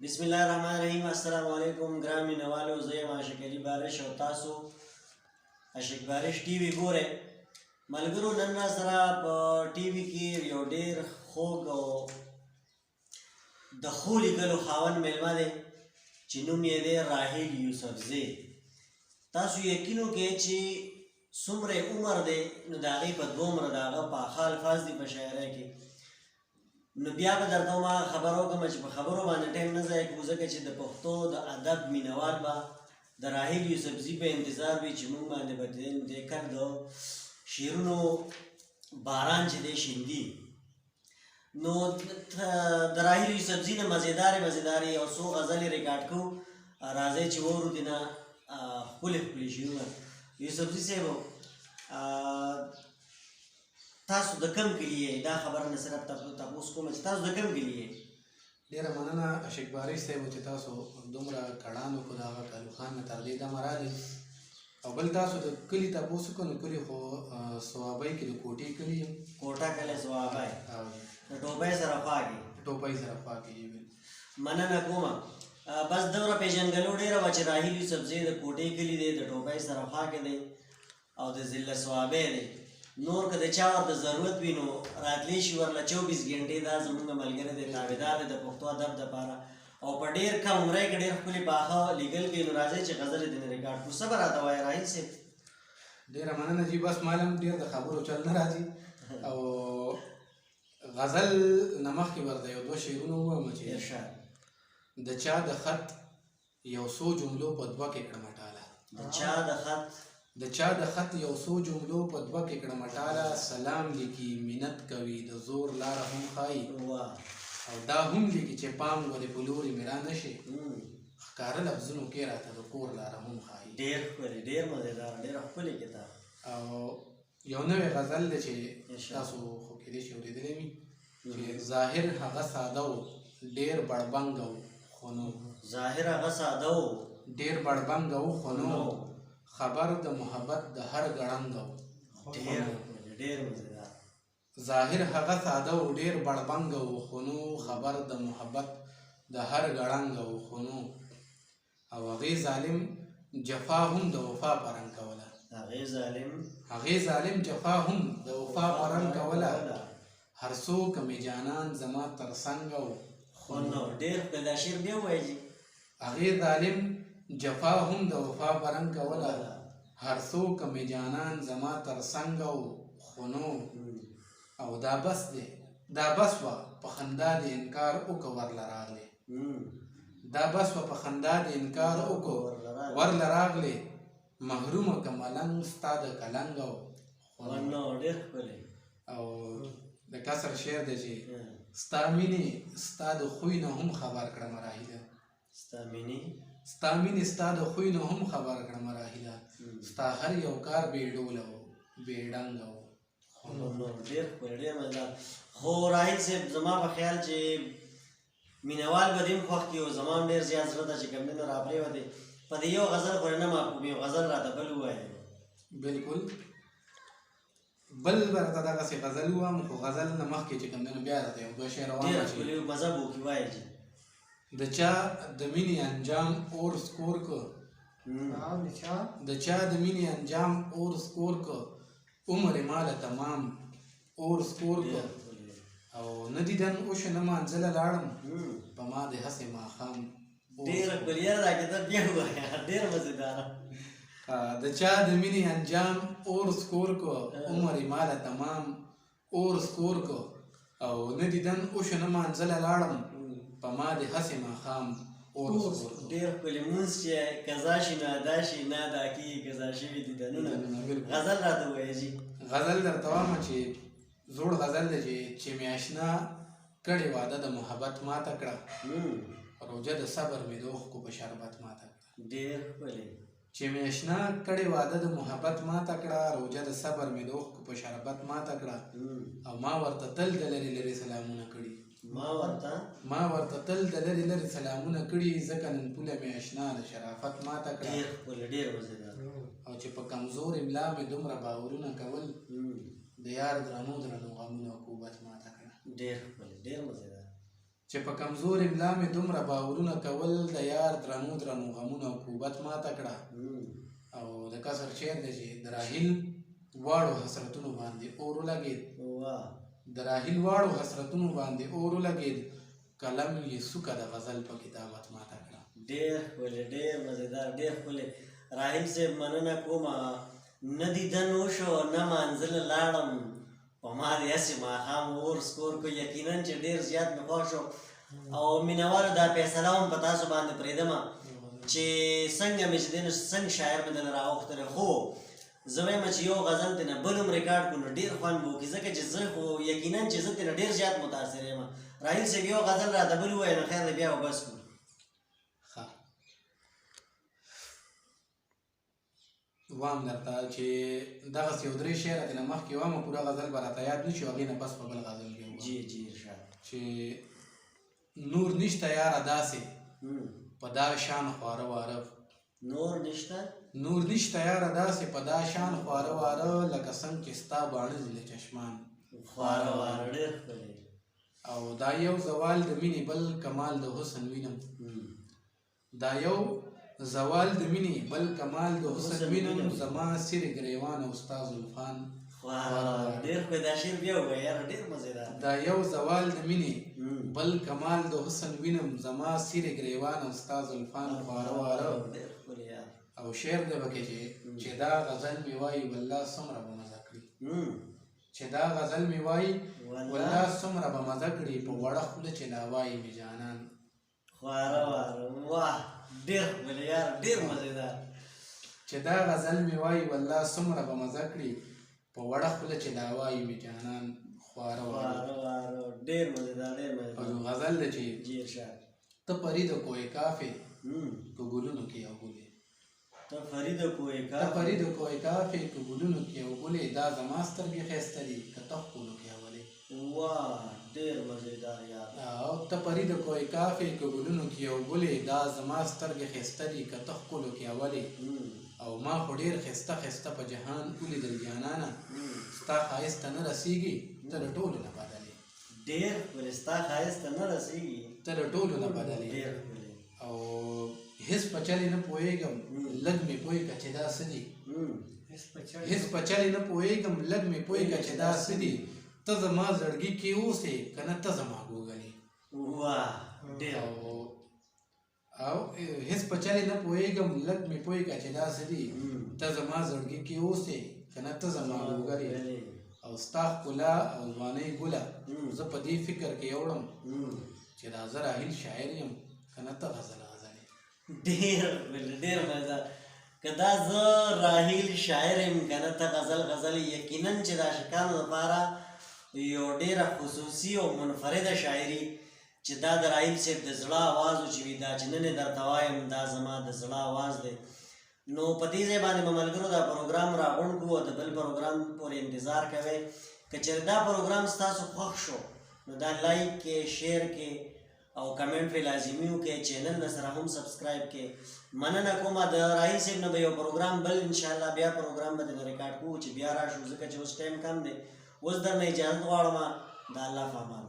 بسم الله الرحمن الرحیم. السلام علیکم ګران مینوالو، زه یم عاشق علي بارش او تاسو عاشق بارش ټي وي ګورئ. ملګرو، نن را سره په ټي وي کې یو ډېر خوږ او د ښو لیکلو خاوند میلمه دی چې نوم یې دی راحیل یوسفزی. تاسو یقین وکړئ چې څومره عمر دی نو د هغې په دومره د هغه پاخه الفاظ دي په شاعرۍ کې. نو بیا به درته ما خبر وکړم چې په خبرو باندې ټایم نه ضایع کړو، ځکه چې د پښتو د ادب مینوال به د راحیل یوسفزي په انتظار وي چې موږ باندې به د کر د شعرونو باران چې دی شیندي. نو د راحیل یوسفزي نه مزېدارې یو څو غزلې ریکارډ کړو. راځئ چې واورو دې نه ښکلې ښکلې شعرونه. یوسفزي صاحب، تاسو د کوم کلي یې؟ دا خبره نه صرف تپوس کومه چې تاسو د کوم کلي یې؟ ډېره مننه عاشق بارش صاحب چې تاسو دومره کړان وکړو د هغه کالو خان نه تر دې دمه راغلي. او بل تاسو د کلي تپوس وکړو نو کلي خو صوابۍ کې د کوټې کلي یم. کوټه کلی صوابۍ د ټوپۍ سره خوا کې؟ ټوپۍ سره خوا کې یم. مننه کومه. بس دومره پېژنګلو ډېره وه چې راحیل یوسفزی د کوټې کلي دی، د ټوپۍ سره خوا کې دی او د ضلع صوابۍ دی. نور که د چا ورته ضرورت وي نو راتلی شي ورله 24 ګنټې. دا زموږ ملګری دی، تابعدار دی د پښتو ادب دپاره او په ډېر کم عمرۍ کې ډېر ښکلي پاخه لیکل کوي. نو راځئ چې غزلې دې نه ریکارډ کړو. څه به راته وایې راحیل صاحب؟ ډېره مننه جي. بس معلوم ډېر د خبرو چل نه راځي او غزل نه مخکې ورته یو دوه شعرونه ووایم چې د چا د خط یو څو جملو په دوه کې کړه مټاله. د چا د خط یو څو جملو په دوه کې کړه مټاله. سلام لیکي منت کوي د زور لاره هم ښایي او دا هم لیکي چې پام ولې په لورې مې را نه شي. ښکاره لفظونو کې راته د کور لاره هم ښایي. ډېر ښکلي، ډېر مزېدار، ډېر ښکلی کتاب. او یو نوی غزل دی چې تاسو خو کېدای شي اورېدلی وي چې ظاهر هغه ساده و ډېر بړبنګه و خو نو. ظاهر هغه ساده و ډېر بړبنګه و خو نو. خبر د محبت د هر ګړنګ و. ډېر مزېدار. ظاهر هغه ساده و ډېر بړبنګ و خو نو. خبر د محبت د هر ګړنګ و خو نو. او هغې ظالم جفا هم د وفا په رنګ کوله. هغې ظالم جفا هم د وفا په رنګ کوله. هر څوک مې جانان زما تر څنګ و خو نو. ډېر دا شعر بیا ووایه جي. هغې ظالم جفا هم د وفا په رنګ کوله. هر څوک مې جانان زما تر څنګ و خو نو. او دا بس دی، دا بس وه په خندا د انکار وکړه ورله راغلی. دا بس وه په خندا د انکار وکړه ورله راغلی. محرومه که ملنګ ستا د کلنګ و خو نو. ډېر ښکلی. او د کسر شعر دی چې ستا مینې ستا د خوی نه هم خبر کړم راهیله. ستا مینې ستا د خوی نه هم خبر کړم راهیله. ستا هر یو کار بې ډوله و بې ډنګه و خو نو. ډېر ښکلی، ډېر مزېدار. خو راحیل صاحب، زما په خیال چې مینوال به دې هم خوښ کړي او زما هم ډېر زیات زړه ته چې کوم دی نو راپرېوتې. په دې یو غزل خو نه معقوم، یو غزل راته بل ووایه. بلکل بل به راته دغسې غزل ووایم خو غزل نه مخکې چې کوم دی نو بیا راته یو دوه شعر ډېر ښکلي مذهب وکړي وایه جي. د چا د مینې انجام اور سکور که. د چا د مینې انجام اور سکور که. عمر ماله تمام اور سکور که. او نه دیدن اوښه نه مانځله لاړم په ما د هسې ماښام. ډېره ښکلي. یاره دا کتاب بیا ووایه، ډېر مزېداره. د چا د مینې انجام اور سکور که. عمر ماله تمام اور سکور که. او نه دیدن اوښه نه مانځله لاړم په ما د هسې ماښام اور سکور که. ډېر ښکلي. مونځ چې قضا شي نو ادا شي، نه ادا کېږي قضا شوي دیدنونه. غزل راته ووایه جي. غزل درته وایم چې زوړ غزل دی چې مې اشنا کړې واده د محبت ماته کړه. روژه د صبر مې د اوښکو په شربت ماته کړه. ډېر ښکلی. چې مې اشنا کړې واده د محبت ماته کړه. روژه د صبر مې د اوښکو په شربت ماته کړه. او ما ورته تل د لرې لرې سلامونه کړي. ما ورته تل د لرې لرې سلامونه کړي. ځکه نن پوله مې اشنا د شرافت ماته کړه. ډېر ښکلی، ډېر مزېدار. او چې په کمزور املا مې دومره باورونه کول د یار درنو درنو غمونه عقوبت ماته کړه. ډېر ښکلی، ډېر مزېدار. چې په کمزور املا مې دومره باورونه کول د یار درنو درنو غمونه کوبت ماته کړه او د کسر شعر دی چې د راحل واړو حسرتونو باندې اور ولګېد د راحل واړو حسرتونو باندې اور ولګېد قلم یې سوکه د غزل په کتابت ماته کړه. ډېر ښکلی ډېر مزېدار ډېر ښکلی راحل صاحب مننه کومه نه دیدن وشو نه منزل لاړم په ما دې هسې ماښام اور سکور کو یقینا چې ډېر زیات مې خوښ شو او مینهوالو دا فیصله هم په تاسو باندې پرېږدمه چې څنګه مې چې دی نو څنګه شاعر مې دله راوښتلی خو زه وایم چې یو غزل ترېنه بل هم ریکارډ کړو نو ډېر خوند به وکړي ځکه چې زه خو یقینا چې زه ترېنه ډېر زیات متاثر یم. راحل صاحب یو غزل راته بل ووایه نو خیر دی بیا به بس کړو. وام درته چې دغسې یو درې شعره ترېنه مخکې وامه پوره غزل به راته یاد نه شي هغې نه پس په بل غزل کې جی جی ارشاد چې نور نشته یاره داسې په دا شان خواره واره نور نشته نور نشته یاره داسې په دا شان خواره واره لکه څنګه چې ستا باڼه دي له چشمان خواره واره ډېر ښکلی او دا یو زوال د مینې بل کمال د حسن وینم دا یو زوال د مینې بل کمال د حسن وینم زما سیر ګریوان او ستا زلفان ډېر ښکلی دا شعر بیا ووایه یاره ډېر مزېدار دا یو زوال د مینې بل کمال د حسن وینم زما سیر ګریوان او ستا زلفان خواره واره او شعر دی پکې چې دا غزل مې وایي والله څومره به مزه کړي چې دا غزل مې وایي والله څومره به مزه کړي په وړه خوله چې لا وایي مې جانان خواره واره واه ډېر ښکلی یاره ډېر مزېدار چې دا غزل مې وایي والله څومره به مزه کړي په وړه خوله چې لا وایي مې جانان خواره واره ډېر مزېدار ډېر مزېدار او غزل دی چې جی ارشاد ته پری د کوه کافې په ګلونو کې یو ګلې ته فرید کوه کافې په ګلونو کې یو ګلې دا زما سترګې ښایسته دي که ته ښکلو کې اولې واه ډېر مزېدار یار او ته پری د کوه کافې په ګلونو کې یو ګلې دا زما سترګې ښایسته دي که ته ښکلو کې اولې او ما خو ډېر ښایسته ښایسته په جهان ولیدل جانانه ستا ښایست ته نه رسېږي ته د ټولو نه بدلې ډېر ښکلی ستا ښایست ته نه رسېږي ته د ټولو نه بدلې او هېڅ په چلې نه پوهېږم لږ مې پوهې که چې دا څه دي هېڅ په چلې نه پوهېږم لږ مې پوهې که چې دا څه دي ته زما زړګي کې اوسې که نه ته زما ګوګلې او هېڅ په چلې نه پوهېږم لږ مې پوهې که چې دا څه دي ته زما زړګي کې اوسې که نه ته زما ګوګلې او ستا ښکلا او ځوانۍ ګله زه په دې فکر کې اوړم چې دا زه راحل شاعر یم که نه ته غزل غزلې ډېر ډېر مزه که دا زه راحل شاعر یم که نه ته غزل غزلې یقینا چې د عاشقانو لپاره یو ډېره خصوصي او منفرده شاعري چې دا د راحل صاحب د زړه اواز و چې وي دا چې نن یې درته وایم دا زما د زړه اواز دی. نو په دې ځای باندې به ملګرو دا پروګرام راغونډ کړو او د بل پروګرام پورې انتظار کوئ. که چېرې دا پروګرام ستاسو خوښ شو نو دا لایک کې شیر کې او کمنټ پرې لازمي وکړئ. چینل نه سره هم سبسکرایب کړئ. مننه کومه د راحل صاحب نه به یو پروګرام بل انشاءالله بیا پروګرام به درنه ریکارډ کوو چې بیا راشو ځکه چې اوس ټایم کم دی. اوس درنه اجازت غواړم. د الله په امان.